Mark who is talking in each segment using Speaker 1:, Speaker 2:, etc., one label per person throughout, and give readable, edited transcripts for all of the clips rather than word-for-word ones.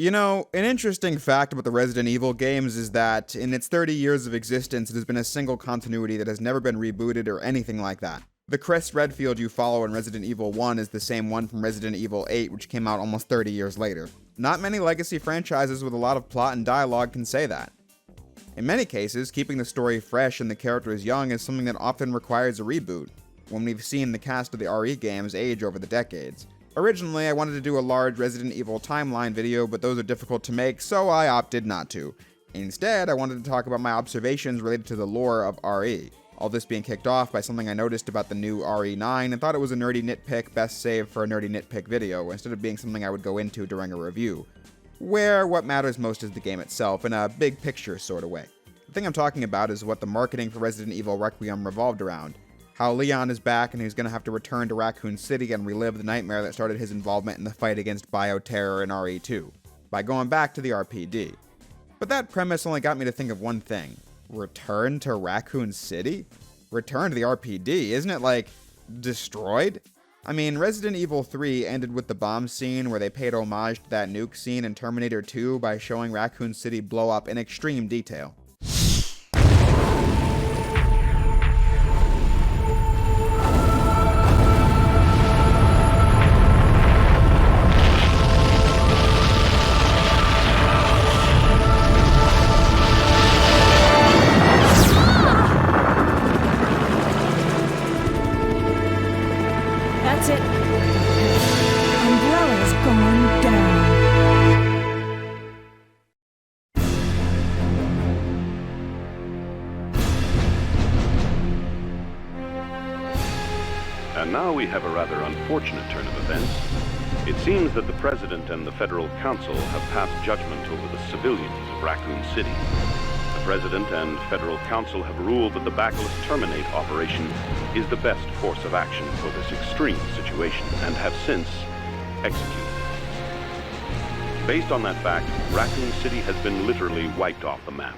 Speaker 1: You know, an interesting fact about the Resident Evil games is that, in its 30 years of existence, it has been a single continuity that has never been rebooted or anything like that. The Chris Redfield you follow in Resident Evil 1 is the same one from Resident Evil 8, which came out almost 30 years later. Not many legacy franchises with a lot of plot and dialogue can say that. In many cases, keeping the story fresh and the characters young is something that often requires a reboot, when we've seen the cast of the RE games age over the decades. Originally, I wanted to do a large Resident Evil timeline video, but those are difficult to make, so I opted not to. Instead, I wanted to talk about my observations related to the lore of RE. All this being kicked off by something I noticed about the new RE9 and thought it was a nerdy nitpick best saved for a nerdy nitpick video, instead of being something I would go into during a review, where what matters most is the game itself, in a big picture sort of way. The thing I'm talking about is what the marketing for Resident Evil Requiem revolved around. How Leon is back and he's going to have to return to Raccoon City and relive the nightmare that started his involvement in the fight against Bioterror in RE2, by going back to the RPD. But that premise only got me to think of one thing. Return to Raccoon City? Return to the RPD? Isn't it, like, destroyed? I mean, Resident Evil 3 ended with the bomb scene where they paid homage to that nuke scene in Terminator 2 by showing Raccoon City blow up in extreme detail.
Speaker 2: That's it. Umbrella's going down.
Speaker 3: And now we have a rather unfortunate turn of events. It seems that the President and the Federal Council have passed judgment over the civilians of Raccoon City. The President and Federal Council have ruled that the Bacillus Terminate operation is the best course of action for this extreme situation, and have since executed. Based on that fact, Raccoon City has been literally wiped off the map.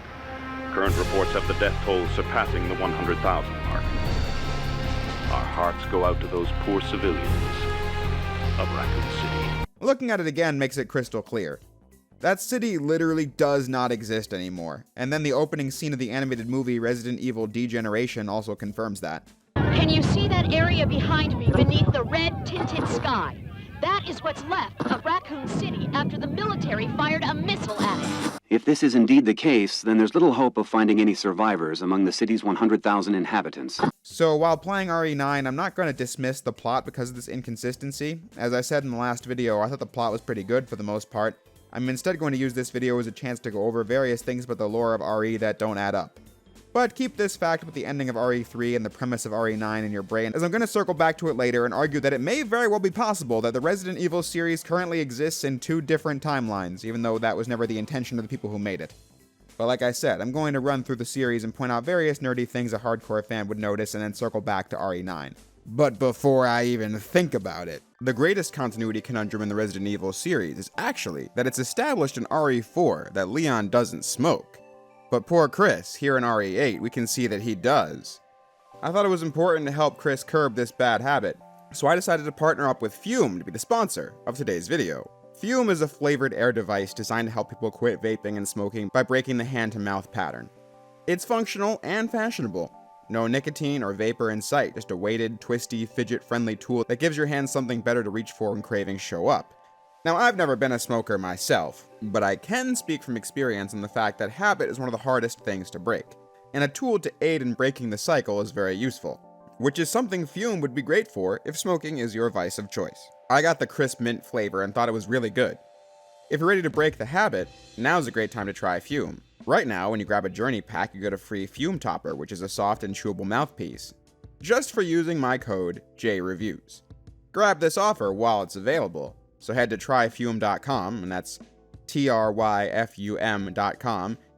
Speaker 3: Current reports have the death toll surpassing the 100,000 mark. Our hearts go out to those poor civilians of Raccoon City.
Speaker 1: Looking at it again makes it crystal clear. That city literally does not exist anymore, and then the opening scene of the animated movie Resident Evil Degeneration also confirms that.
Speaker 4: Can you see that area behind me beneath the red tinted sky? That is what's left of Raccoon City after the military fired a missile at it.
Speaker 5: If this is indeed the case, then there's little hope of finding any survivors among the city's 100,000 inhabitants.
Speaker 1: So while playing RE9, I'm not going to dismiss the plot because of this inconsistency. As I said in the last video, I thought the plot was pretty good for the most part. I'm instead going to use this video as a chance to go over various things about the lore of RE that don't add up. But keep this fact with the ending of RE3 and the premise of RE9 in your brain, as I'm going to circle back to it later and argue that it may very well be possible that the Resident Evil series currently exists in two different timelines, even though that was never the intention of the people who made it. But like I said, I'm going to run through the series and point out various nerdy things a hardcore fan would notice and then circle back to RE9. But before I even think about it, the greatest continuity conundrum in the Resident Evil series is actually that it's established in RE4 that Leon doesn't smoke. But poor Chris, here in RE8, we can see that he does. I thought it was important to help Chris curb this bad habit, so I decided to partner up with Fume to be the sponsor of today's video. Fume is a flavored air device designed to help people quit vaping and smoking by breaking the hand-to-mouth pattern. It's functional and fashionable. No nicotine or vapor in sight, just a weighted, twisty, fidget-friendly tool that gives your hands something better to reach for when cravings show up. Now, I've never been a smoker myself, but I can speak from experience on the fact that habit is one of the hardest things to break, and a tool to aid in breaking the cycle is very useful, which is something Fume would be great for if smoking is your vice of choice. I got the crisp mint flavor and thought it was really good. If you're ready to break the habit, now's a great time to try Fume. Right now, when you grab a Journey Pack, you get a free Fume Topper, which is a soft and chewable mouthpiece, just for using my code JREVIEWS. Grab this offer while it's available. So head to tryfume.com, and that's tryfum.com,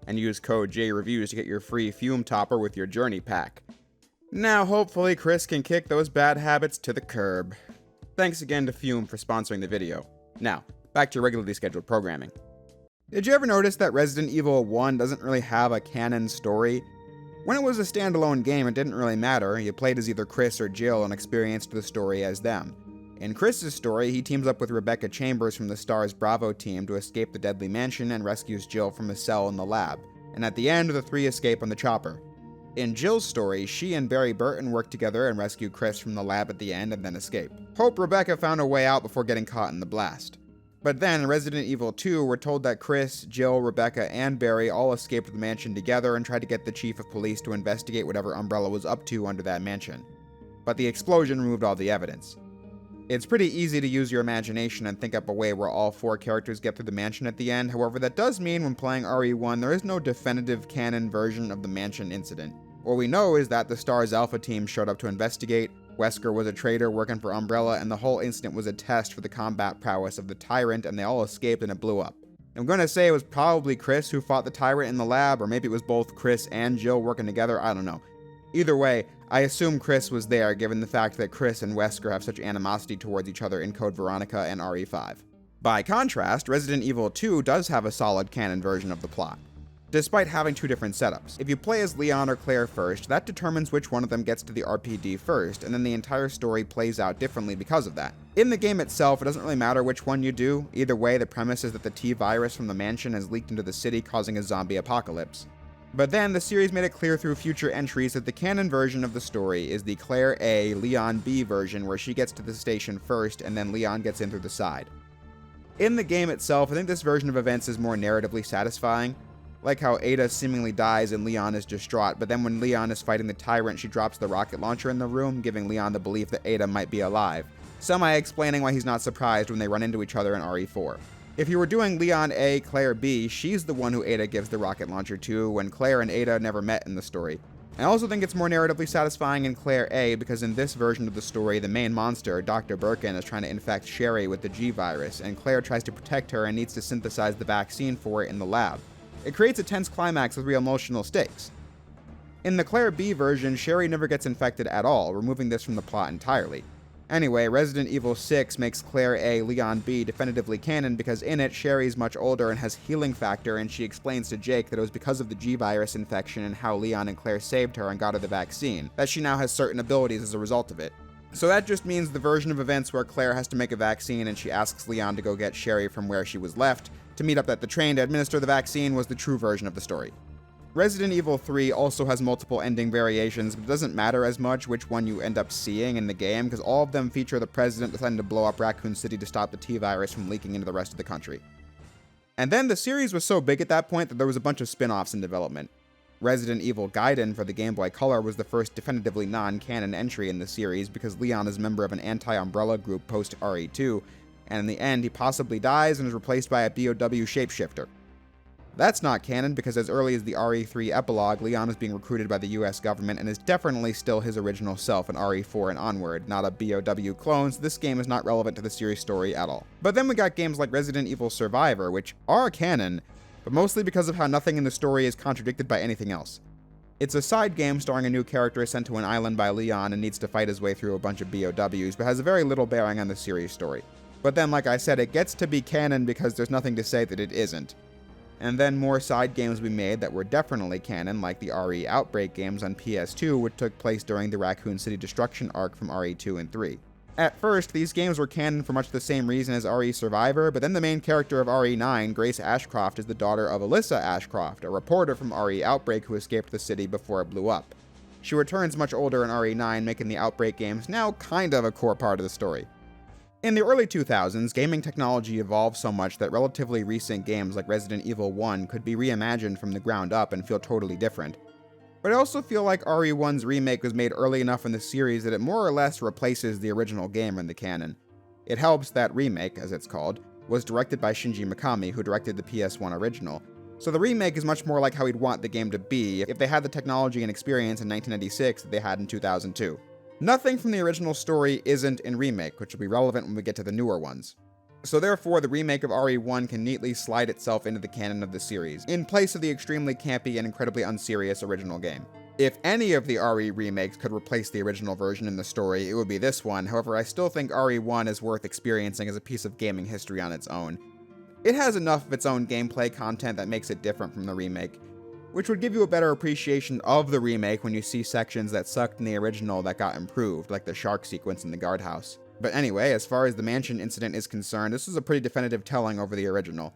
Speaker 1: and use code JREVIEWS to get your free Fume Topper with your Journey Pack. Now, hopefully, Chris can kick those bad habits to the curb. Thanks again to Fume for sponsoring the video. Now, back to regularly scheduled programming. Did you ever notice that Resident Evil 1 doesn't really have a canon story? When it was a standalone game, it didn't really matter. You played as either Chris or Jill and experienced the story as them. In Chris's story, he teams up with Rebecca Chambers from the Star's Bravo team to escape the deadly mansion and rescues Jill from a cell in the lab, and at the end, the three escape on the chopper. In Jill's story, she and Barry Burton work together and rescue Chris from the lab at the end and then escape. Hope Rebecca found a way out before getting caught in the blast. But then, in Resident Evil 2, we're told that Chris, Jill, Rebecca, and Barry all escaped the mansion together and tried to get the chief of police to investigate whatever Umbrella was up to under that mansion. But the explosion removed all the evidence. It's pretty easy to use your imagination and think up a way where all four characters get through the mansion at the end. However, that does mean when playing RE1, there is no definitive canon version of the mansion incident. What we know is that the Star's Alpha team showed up to investigate, Wesker was a traitor working for Umbrella, and the whole incident was a test for the combat prowess of the Tyrant, and they all escaped and it blew up. I'm gonna say it was probably Chris who fought the Tyrant in the lab, or maybe it was both Chris and Jill working together, I don't know. Either way, I assume Chris was there, given the fact that Chris and Wesker have such animosity towards each other in Code Veronica and RE5. By contrast, Resident Evil 2 does have a solid canon version of the plot, despite having two different setups. If you play as Leon or Claire first, that determines which one of them gets to the RPD first, and then the entire story plays out differently because of that. In the game itself, it doesn't really matter which one you do. Either way, the premise is that the T-virus from the mansion has leaked into the city, causing a zombie apocalypse. But then, the series made it clear through future entries that the canon version of the story is the Claire A, Leon B version, where she gets to the station first, and then Leon gets in through the side. In the game itself, I think this version of events is more narratively satisfying. Like how Ada seemingly dies and Leon is distraught, but then when Leon is fighting the Tyrant, she drops the rocket launcher in the room, giving Leon the belief that Ada might be alive, semi-explaining why he's not surprised when they run into each other in RE4. If you were doing Leon A, Claire B, she's the one who Ada gives the rocket launcher to, when Claire and Ada never met in the story. I also think it's more narratively satisfying in Claire A because in this version of the story, the main monster, Dr. Birkin, is trying to infect Sherry with the G-virus, and Claire tries to protect her and needs to synthesize the vaccine for it in the lab. It creates a tense climax with real emotional stakes. In the Claire B version, Sherry never gets infected at all, removing this from the plot entirely. Anyway, Resident Evil 6 makes Claire A, Leon B definitively canon because in it, Sherry's much older and has healing factor, and she explains to Jake that it was because of the G-virus infection and how Leon and Claire saved her and got her the vaccine, that she now has certain abilities as a result of it. So that just means the version of events where Claire has to make a vaccine and she asks Leon to go get Sherry from where she was left, to meet up at the train to administer the vaccine, was the true version of the story. Resident Evil 3 also has multiple ending variations, but it doesn't matter as much which one you end up seeing in the game, because all of them feature the president deciding to blow up Raccoon City to stop the T-virus from leaking into the rest of the country. And then the series was so big at that point that there was a bunch of spin-offs in development. Resident Evil Gaiden for the Game Boy Color was the first definitively non-canon entry in the series because Leon is a member of an anti-Umbrella group post-RE2, and in the end he possibly dies and is replaced by a BOW shapeshifter. That's not canon because as early as the RE3 epilogue, Leon is being recruited by the US government and is definitely still his original self in RE4 and onward, not a BOW clone, so this game is not relevant to the series story at all. But then we got games like Resident Evil Survivor, which are canon, but mostly because of how nothing in the story is contradicted by anything else. It's a side game starring a new character sent to an island by Leon and needs to fight his way through a bunch of BOWs, but has very little bearing on the series story. But then, like I said, it gets to be canon because there's nothing to say that it isn't. And then more side games we made that were definitely canon, like the RE Outbreak games on PS2, which took place during the Raccoon City destruction arc from RE2 and 3. At first, these games were canon for much the same reason as RE Survivor, but then the main character of RE9, Grace Ashcroft, is the daughter of Alyssa Ashcroft, a reporter from RE Outbreak who escaped the city before it blew up. She returns much older in RE9, making the Outbreak games now kind of a core part of the story. In the early 2000s, gaming technology evolved so much that relatively recent games like Resident Evil 1 could be reimagined from the ground up and feel totally different. But I also feel like RE1's remake was made early enough in the series that it more or less replaces the original game in the canon. It helps that Remake, as it's called, was directed by Shinji Mikami, who directed the PS1 original, so the remake is much more like how he'd want the game to be if they had the technology and experience in 1996 that they had in 2002. Nothing from the original story isn't in Remake, which will be relevant when we get to the newer ones. So therefore, the remake of RE1 can neatly slide itself into the canon of the series, in place of the extremely campy and incredibly unserious original game. If any of the RE remakes could replace the original version in the story, it would be this one. However, I still think RE1 is worth experiencing as a piece of gaming history on its own. It has enough of its own gameplay content that makes it different from the remake, which would give you a better appreciation of the remake when you see sections that sucked in the original that got improved, like the shark sequence in the guardhouse. But anyway, as far as the mansion incident is concerned, this was a pretty definitive telling over the original.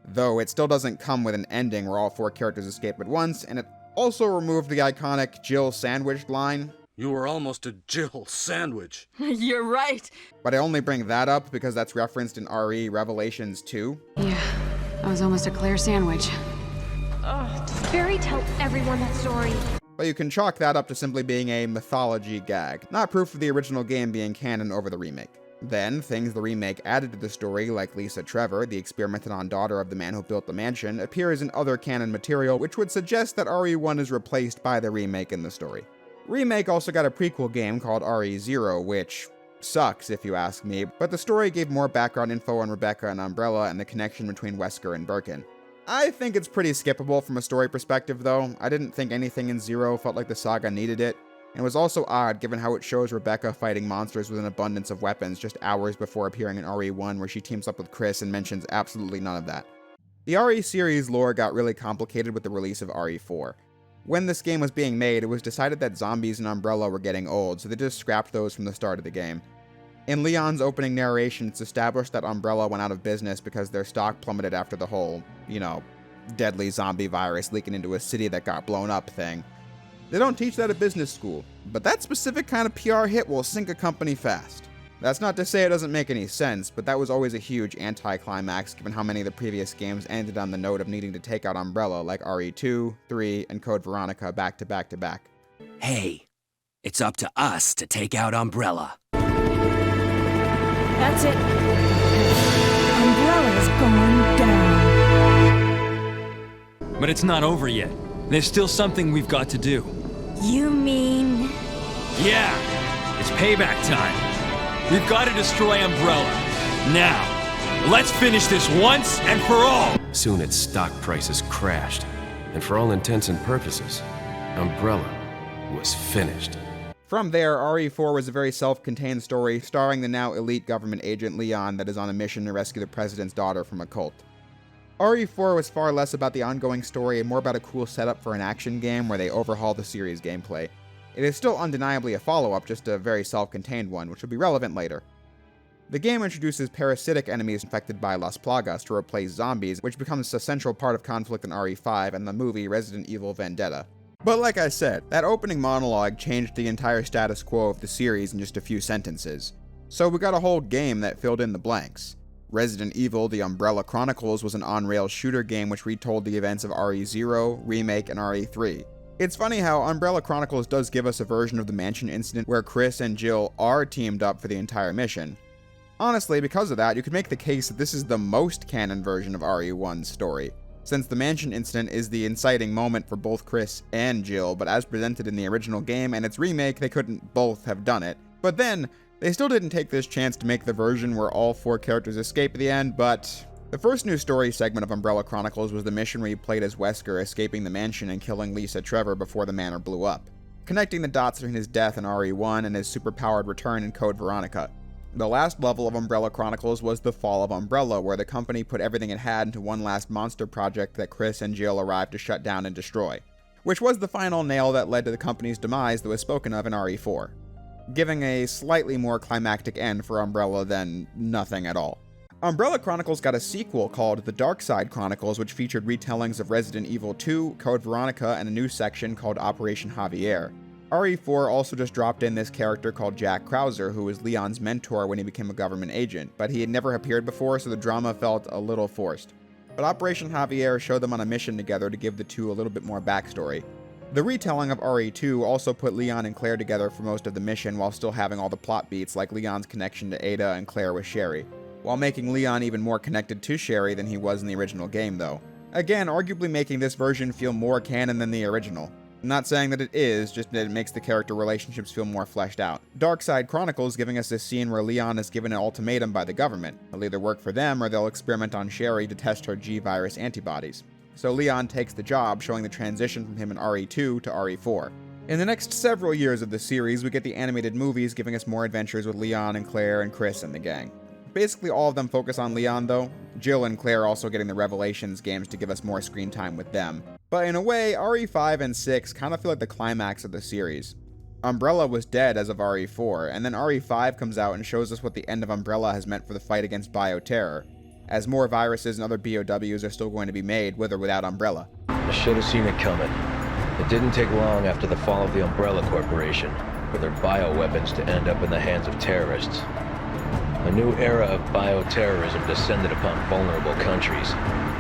Speaker 1: Though it still doesn't come with an ending where all 4 characters escape at once, and it also removed the iconic Jill sandwiched line.
Speaker 6: You were almost a Jill sandwich.
Speaker 2: You're right.
Speaker 1: But I only bring that up because that's referenced in RE Revelations 2.
Speaker 7: Yeah, I was almost a Claire sandwich.
Speaker 4: Barry, tell everyone that story.
Speaker 1: But you can chalk that up to simply being a mythology gag, not proof of the original game being canon over the remake. Then, things the remake added to the story, like Lisa Trevor, the experimented-on daughter of the man who built the mansion, appears in other canon material, which would suggest that RE1 is replaced by the remake in the story. Remake also got a prequel game called RE0, which sucks if you ask me, but the story gave more background info on Rebecca and Umbrella and the connection between Wesker and Birkin. I think it's pretty skippable from a story perspective though. I didn't think anything in Zero felt like the saga needed it, and it was also odd given how it shows Rebecca fighting monsters with an abundance of weapons just hours before appearing in RE1 where she teams up with Chris and mentions absolutely none of that. The RE series lore got really complicated with the release of RE4. When this game was being made, it was decided that zombies and Umbrella were getting old, so they just scrapped those from the start of the game. In Leon's opening narration, it's established that Umbrella went out of business because their stock plummeted after the whole, deadly zombie virus leaking into a city that got blown up thing. They don't teach that at business school, but that specific kind of PR hit will sink a company fast. That's not to say it doesn't make any sense, but that was always a huge anti-climax given how many of the previous games ended on the note of needing to take out Umbrella, like RE2, 3, and Code Veronica back to back to back.
Speaker 8: Hey, it's up to us to take out Umbrella.
Speaker 2: That's it. Umbrella's going down.
Speaker 9: But it's not over yet. There's still something we've got to do.
Speaker 2: You mean...
Speaker 9: Yeah, it's payback time. We've got to destroy Umbrella. Now, let's finish this once and for all.
Speaker 10: Soon its stock prices crashed, and for all intents and purposes, Umbrella was finished.
Speaker 1: From there, RE4 was a very self-contained story starring the now elite government agent Leon that is on a mission to rescue the president's daughter from a cult. RE4 was far less about the ongoing story and more about a cool setup for an action game where they overhaul the series' gameplay. It is still undeniably a follow-up, just a very self-contained one, which will be relevant later. The game introduces parasitic enemies infected by Las Plagas to replace zombies, which becomes a central part of conflict in RE5 and the movie Resident Evil Vendetta. But like I said, that opening monologue changed the entire status quo of the series in just a few sentences. So we got a whole game that filled in the blanks. Resident Evil: The Umbrella Chronicles was an on-rails shooter game which retold the events of RE0, Remake, and RE3. It's funny how Umbrella Chronicles does give us a version of the mansion incident where Chris and Jill are teamed up for the entire mission. Honestly, because of that, you could make the case that this is the most canon version of RE1's story, since the mansion incident is the inciting moment for both Chris and Jill, but as presented in the original game and its remake, they couldn't both have done it. But then, they still didn't take this chance to make the version where all 4 characters escape at the end, but... The first new story segment of Umbrella Chronicles was the mission where you played as Wesker escaping the mansion and killing Lisa Trevor before the manor blew up, connecting the dots between his death in RE1 and his superpowered return in Code Veronica. The last level of Umbrella Chronicles was the Fall of Umbrella, where the company put everything it had into one last monster project that Chris and Jill arrived to shut down and destroy, which was the final nail that led to the company's demise that was spoken of in RE4, giving a slightly more climactic end for Umbrella than nothing at all. Umbrella Chronicles got a sequel called The Dark Side Chronicles, which featured retellings of Resident Evil 2, Code Veronica, and a new section called Operation Javier. RE4 also just dropped in this character called Jack Krauser, who was Leon's mentor when he became a government agent, but he had never appeared before, so the drama felt a little forced. But Operation Javier showed them on a mission together to give the two a little bit more backstory. The retelling of RE2 also put Leon and Claire together for most of the mission while still having all the plot beats like Leon's connection to Ada and Claire with Sherry, while making Leon even more connected to Sherry than he was in the original game though. Again, arguably making this version feel more canon than the original. I'm not saying that it is, just that it makes the character relationships feel more fleshed out. Dark Side Chronicles giving us this scene where Leon is given an ultimatum by the government. He'll either work for them or they'll experiment on Sherry to test her G-virus antibodies. So Leon takes the job, showing the transition from him in RE2 to RE4. In the next several years of the series, we get the animated movies giving us more adventures with Leon and Claire and Chris and the gang. Basically all of them focus on Leon though, Jill and Claire also getting the Revelations games to give us more screen time with them. But in a way, RE5 and 6 kind of feel like the climax of the series. Umbrella was dead as of RE4, and then RE5 comes out and shows us what the end of Umbrella has meant for the fight against bioterror, as more viruses and other BOWs are still going to be made, with or without Umbrella.
Speaker 11: I should have seen it coming. It didn't take long after the fall of the Umbrella Corporation for their bioweapons to end up in the hands of terrorists. A new era of bioterrorism descended upon vulnerable countries,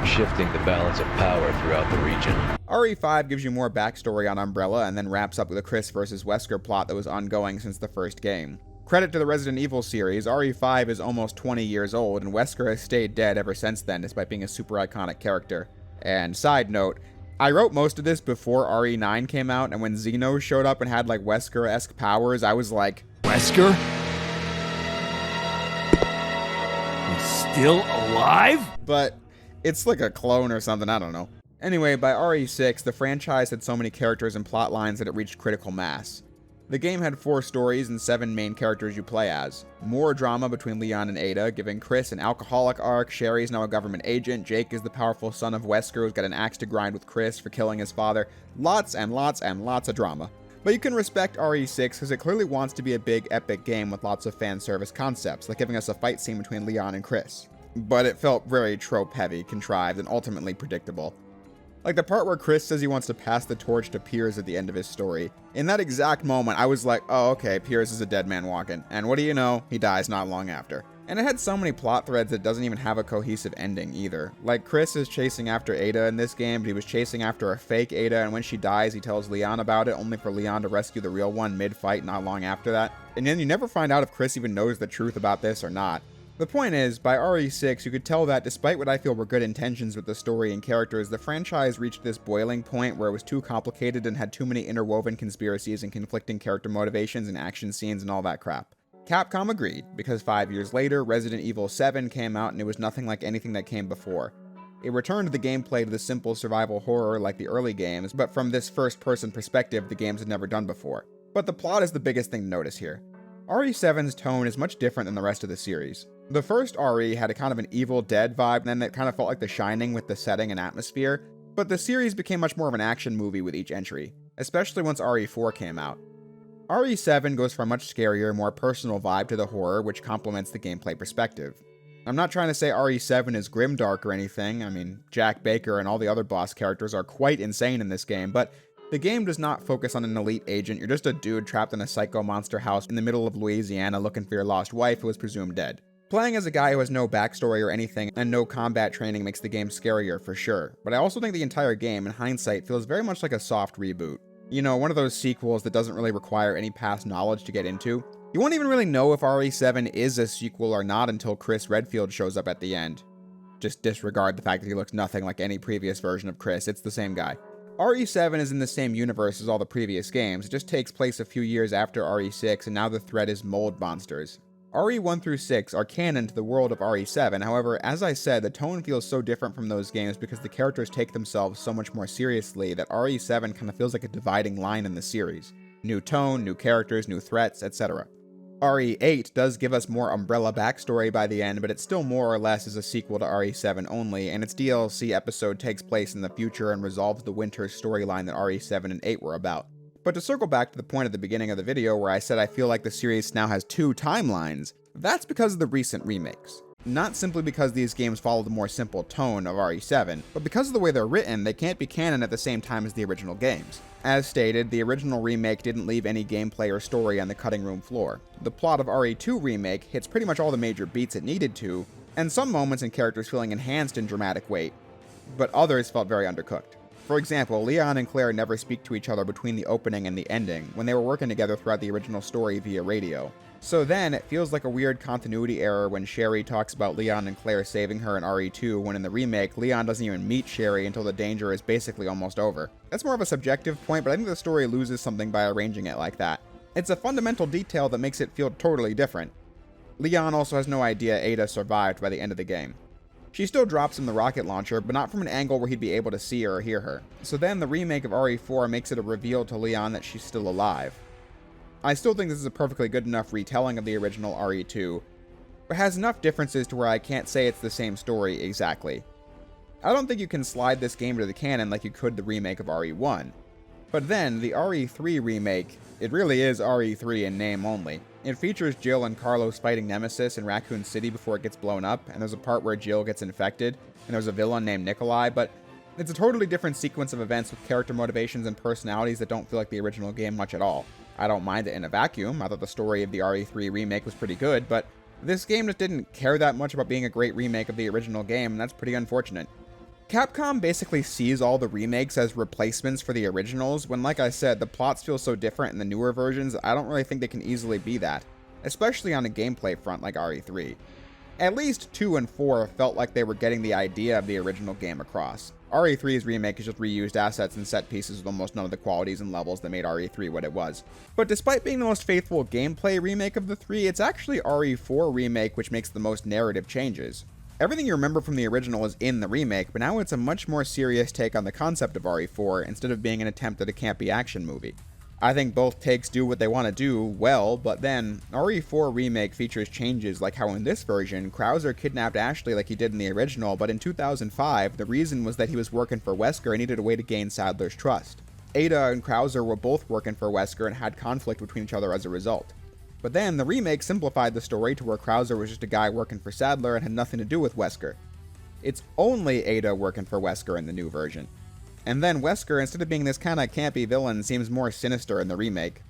Speaker 11: shifting the balance of power throughout the region.
Speaker 1: RE5 gives you more backstory on Umbrella and then wraps up with a Chris versus Wesker plot that was ongoing since the first game. Credit to the Resident Evil series, RE5 is almost 20 years old, and Wesker has stayed dead ever since then, despite being a super iconic character. And side note, I wrote most of this before RE9 came out, and when Xeno showed up and had like Wesker-esque powers, I was like,
Speaker 9: Wesker? He's still alive?
Speaker 1: But it's like a clone or something, I don't know. Anyway, by RE6, the franchise had so many characters and plot lines that it reached critical mass. The game had 4 stories and 7 main characters you play as. More drama between Leon and Ada, giving Chris an alcoholic arc, Sherry's now a government agent, Jake is the powerful son of Wesker who's got an axe to grind with Chris for killing his father. Lots and lots and lots of drama. But you can respect RE6 because it clearly wants to be a big epic game with lots of fan service concepts, like giving us a fight scene between Leon and Chris. But it felt very trope heavy, contrived, and ultimately predictable. Like the part where Chris says he wants to pass the torch to Piers at the end of his story. In that exact moment, I was like, oh okay, Piers is a dead man walking. And what do you know? He dies not long after. And it had so many plot threads that doesn't even have a cohesive ending either. Like Chris is chasing after Ada in this game, but he was chasing after a fake Ada, and when she dies, he tells Leon about it, only for Leon to rescue the real one mid-fight not long after that. And then you never find out if Chris even knows the truth about this or not. The point is, by RE6, you could tell that despite what I feel were good intentions with the story and characters, the franchise reached this boiling point where it was too complicated and had too many interwoven conspiracies and conflicting character motivations and action scenes and all that crap. Capcom agreed, because 5 years later, Resident Evil 7 came out and it was nothing like anything that came before. It returned the gameplay to the simple survival horror like the early games, but from this first-person perspective the games had never done before. But the plot is the biggest thing to notice here. RE7's tone is much different than the rest of the series. The first RE had a kind of an Evil Dead vibe, and then it kind of felt like The Shining with the setting and atmosphere, but the series became much more of an action movie with each entry, especially once RE4 came out. RE7 goes for a much scarier, more personal vibe to the horror, which complements the gameplay perspective. I'm not trying to say RE7 is grimdark or anything. I mean, Jack Baker and all the other boss characters are quite insane in this game, but the game does not focus on an elite agent. You're just a dude trapped in a psycho monster house in the middle of Louisiana looking for your lost wife who is presumed dead. Playing as a guy who has no backstory or anything and no combat training makes the game scarier for sure, but I also think the entire game, in hindsight, feels very much like a soft reboot. You know, one of those sequels that doesn't really require any past knowledge to get into. You won't even really know if RE7 is a sequel or not until Chris Redfield shows up at the end. Just disregard the fact that he looks nothing like any previous version of Chris, it's the same guy. RE7 is in the same universe as all the previous games, it just takes place a few years after RE6 and now the threat is mold monsters. RE1 through 6 are canon to the world of RE7, however, as I said, the tone feels so different from those games because the characters take themselves so much more seriously that RE7 kind of feels like a dividing line in the series. New tone, new characters, new threats, etc. RE8 does give us more Umbrella backstory by the end, but it still more or less is a sequel to RE7 only, and its DLC episode takes place in the future and resolves the winter storyline that RE7 and 8 were about. But to circle back to the point at the beginning of the video where I said I feel like the series now has 2 timelines, that's because of the recent remakes. Not simply because these games follow the more simple tone of RE7, but because of the way they're written, they can't be canon at the same time as the original games. As stated, the original remake didn't leave any gameplay or story on the cutting room floor. The plot of RE2 Remake hits pretty much all the major beats it needed to, and some moments and characters feeling enhanced in dramatic weight, but others felt very undercooked. For example, Leon and Claire never speak to each other between the opening and the ending, when they were working together throughout the original story via radio. So then, it feels like a weird continuity error when Sherry talks about Leon and Claire saving her in RE2, when in the remake, Leon doesn't even meet Sherry until the danger is basically almost over. That's more of a subjective point, but I think the story loses something by arranging it like that. It's a fundamental detail that makes it feel totally different. Leon also has no idea Ada survived by the end of the game. She still drops him the rocket launcher, but not from an angle where he'd be able to see her or hear her. So then the remake of RE4 makes it a reveal to Leon that she's still alive. I still think this is a perfectly good enough retelling of the original RE2, but has enough differences to where I can't say it's the same story exactly. I don't think you can slide this game to the canon like you could the remake of RE1, But then, the RE3 remake, it really is RE3 in name only. It features Jill and Carlos fighting Nemesis in Raccoon City before it gets blown up, and there's a part where Jill gets infected, and there's a villain named Nikolai, but it's a totally different sequence of events with character motivations and personalities that don't feel like the original game much at all. I don't mind it in a vacuum. I thought the story of the RE3 remake was pretty good, but this game just didn't care that much about being a great remake of the original game, and that's pretty unfortunate. Capcom basically sees all the remakes as replacements for the originals, when, like I said, the plots feel so different in the newer versions, I don't really think they can easily be that, especially on a gameplay front like RE3. At least 2 and 4 felt like they were getting the idea of the original game across. RE3's remake is just reused assets and set pieces with almost none of the qualities and levels that made RE3 what it was. But despite being the most faithful gameplay remake of the three, it's actually RE4 remake which makes the most narrative changes. Everything you remember from the original is in the remake, but now it's a much more serious take on the concept of RE4 instead of being an attempt at a campy action movie. I think both takes do what they want to do well, but then RE4 remake features changes like how in this version, Krauser kidnapped Ashley like he did in the original, but in 2005, the reason was that he was working for Wesker and needed a way to gain Sadler's trust. Ada and Krauser were both working for Wesker and had conflict between each other as a result. But then, the remake simplified the story to where Krauser was just a guy working for Sadler and had nothing to do with Wesker. It's only Ada working for Wesker in the new version. And then Wesker, instead of being this kinda campy villain, seems more sinister in the remake.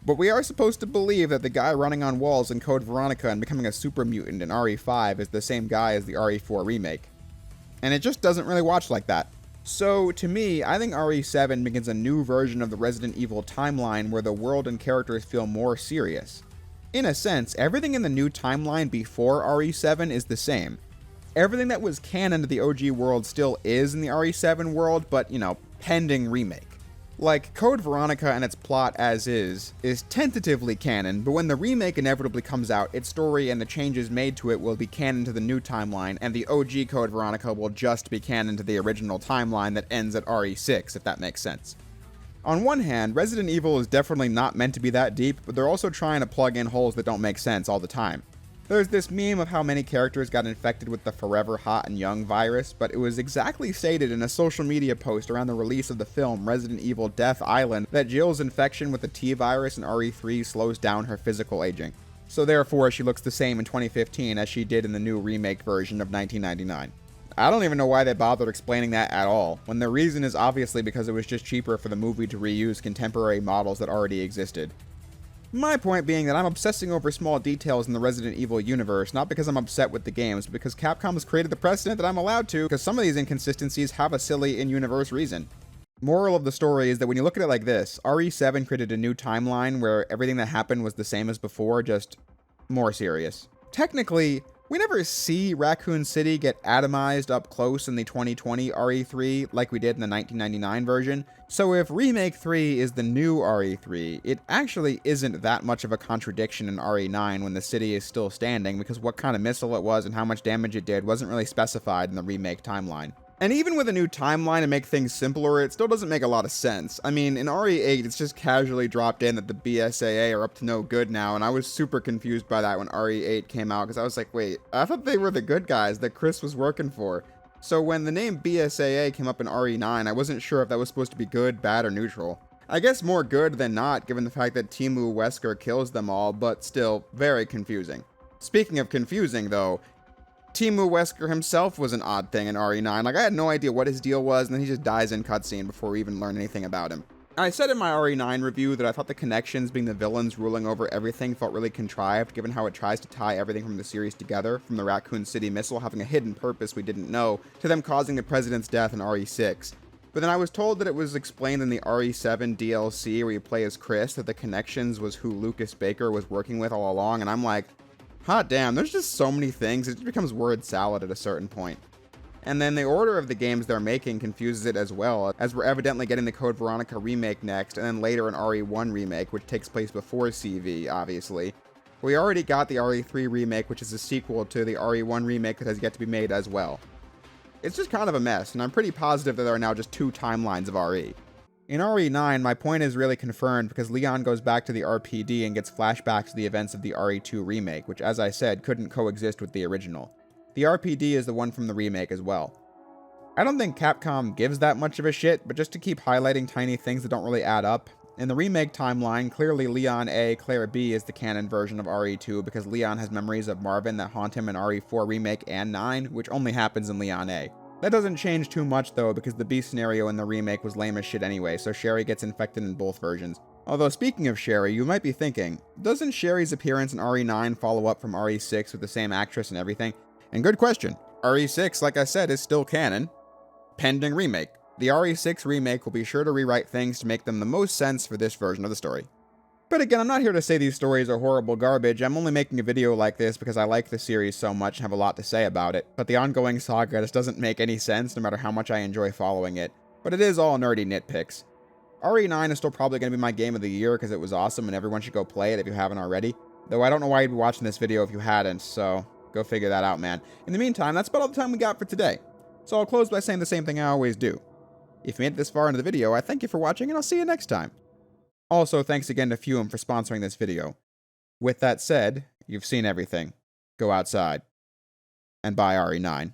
Speaker 1: But we are supposed to believe that the guy running on walls in Code Veronica and becoming a super mutant in RE5 is the same guy as the RE4 remake. And it just doesn't really watch like that. So, to me, I think RE7 begins a new version of the Resident Evil timeline where the world and characters feel more serious. In a sense, everything in the new timeline before RE7 is the same. Everything that was canon to the OG world still is in the RE7 world, but, pending remake. Like, Code Veronica and its plot as is tentatively canon, but when the remake inevitably comes out, its story and the changes made to it will be canon to the new timeline, and the OG Code Veronica will just be canon to the original timeline that ends at RE6, if that makes sense. On one hand, Resident Evil is definitely not meant to be that deep, but they're also trying to plug in holes that don't make sense all the time. There's this meme of how many characters got infected with the Forever Hot and Young virus, but it was exactly stated in a social media post around the release of the film Resident Evil Death Island that Jill's infection with the T virus in RE3 slows down her physical aging. So therefore, she looks the same in 2015 as she did in the new remake version of 1999. I don't even know why they bothered explaining that at all, when the reason is obviously because it was just cheaper for the movie to reuse contemporary models that already existed. My point being that I'm obsessing over small details in the Resident Evil universe, not because I'm upset with the games, but because Capcom has created the precedent that I'm allowed to, because some of these inconsistencies have a silly in-universe reason. Moral of the story is that when you look at it like this, RE7 created a new timeline where everything that happened was the same as before, just more serious. Technically, we never see Raccoon City get atomized up close in the 2020 RE3 like we did in the 1999 version, so if Remake 3 is the new RE3, it actually isn't that much of a contradiction in RE9 when the city is still standing, because what kind of missile it was and how much damage it did wasn't really specified in the remake timeline. And even with a new timeline to make things simpler, it still doesn't make a lot of sense. I mean, in RE8, it's just casually dropped in that the BSAA are up to no good now, and I was super confused by that when RE8 came out, because I was like, wait, I thought they were the good guys that Chris was working for. So when the name BSAA came up in RE9, I wasn't sure if that was supposed to be good, bad, or neutral. I guess more good than not, given the fact that Teemu Wesker kills them all, but still, very confusing. Speaking of confusing, though, Teemu Wesker himself was an odd thing in RE9. Like, I had no idea what his deal was, and then he just dies in cutscene before we even learn anything about him. I said in my RE9 review that I thought the connections being the villains ruling over everything felt really contrived, given how it tries to tie everything from the series together, from the Raccoon City missile having a hidden purpose we didn't know, to them causing the president's death in RE6. But then I was told that it was explained in the RE7 DLC where you play as Chris that the connections was who Lucas Baker was working with all along, and I'm like, hot damn, there's just so many things, it just becomes word salad at a certain point. And then the order of the games they're making confuses it as well, as we're evidently getting the Code Veronica remake next, and then later an RE1 remake, which takes place before CV, obviously. We already got the RE3 remake, which is a sequel to the RE1 remake that has yet to be made as well. It's just kind of a mess, and I'm pretty positive that there are now just two timelines of RE. In RE9, my point is really confirmed because Leon goes back to the RPD and gets flashbacks to the events of the RE2 remake, which, as I said, couldn't coexist with the original. The RPD is the one from the remake as well. I don't think Capcom gives that much of a shit, but just to keep highlighting tiny things that don't really add up. In the remake timeline, clearly Leon A, Claire B is the canon version of RE2 because Leon has memories of Marvin that haunt him in RE4 Remake and 9, which only happens in Leon A. That doesn't change too much though, because the B scenario in the remake was lame as shit anyway, so Sherry gets infected in both versions. Although speaking of Sherry, you might be thinking, doesn't Sherry's appearance in RE9 follow up from RE6 with the same actress and everything? And good question. RE6, like I said, is still canon, pending remake. The RE6 remake will be sure to rewrite things to make them the most sense for this version of the story. But again, I'm not here to say these stories are horrible garbage. I'm only making a video like this because I like the series so much and have a lot to say about it. But the ongoing saga just doesn't make any sense no matter how much I enjoy following it. But it is all nerdy nitpicks. RE9 is still probably going to be my game of the year because it was awesome and everyone should go play it if you haven't already. Though I don't know why you'd be watching this video if you hadn't, so go figure that out, man. In the meantime, that's about all the time we got for today. So I'll close by saying the same thing I always do. If you made it this far into the video, I thank you for watching and I'll see you next time. Also, thanks again to Fume for sponsoring this video. With that said, you've seen everything. Go outside and buy RE9.